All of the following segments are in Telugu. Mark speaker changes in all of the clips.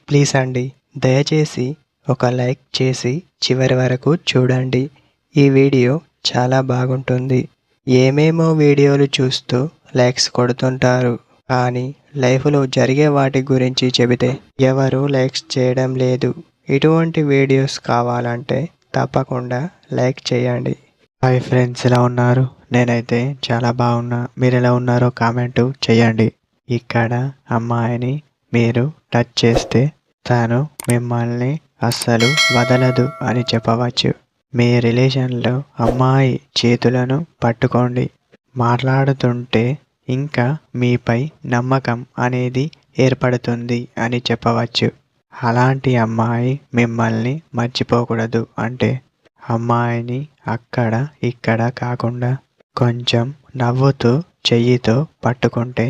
Speaker 1: ప్లీజ్ అండి, దయచేసి ఒక లైక్ చేసి చివరి వరకు చూడండి. ఈ వీడియో చాలా బాగుంటుంది. ఏమేమో వీడియోలు చూస్తూ లైక్స్ కొడుతుంటారు, కానీ లైఫ్లో జరిగే వాటి గురించి చెబితే ఎవరు లైక్స్ చేయడం లేదు. ఇటువంటి వీడియోస్ కావాలంటే తప్పకుండా లైక్ చేయండి. హాయ్ ఫ్రెండ్స్, ఎలా ఉన్నారు? నేనైతే చాలా బాగున్నా. మీరు ఎలా ఉన్నారో కామెంట్ చేయండి. ఇక్కడ అమ్మాయిని మీరు టచ్ చేస్తే తను మిమ్మల్ని అస్సలు వదలదు అని చెప్పవచ్చు. మీ రిలేషన్లో అమ్మాయి చేతులను పట్టుకోండి. మాట్లాడుతుంటే ఇంకా మీపై నమ్మకం అనేది ఏర్పడుతుంది అని చెప్పవచ్చు. అలాంటి అమ్మాయి మిమ్మల్ని మర్చిపోకూడదు అంటే అమ్మాయిని అక్కడ ఇక్కడ కాకుండా కొంచెం నవ్వుతూ చెయ్యితో పట్టుకుంటే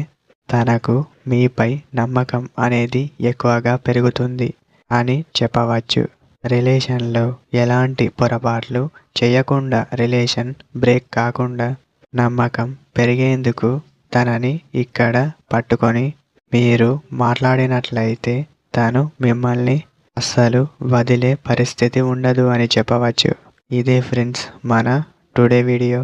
Speaker 1: తనకు మీపై నమ్మకం అనేది ఎక్కువగా పెరుగుతుంది అని చెప్పవచ్చు. రిలేషన్లో ఎలాంటి పొరపాట్లు చేయకుండా, రిలేషన్ బ్రేక్ కాకుండా నమ్మకం పెరిగేందుకు తనని ఇక్కడ పట్టుకొని మీరు మాట్లాడినట్లయితే తను మిమ్మల్ని అస్సలు వదిలే పరిస్థితి ఉండదు అని చెప్పవచ్చు. ఇదే ఫ్రెండ్స్ మన టుడే వీడియో.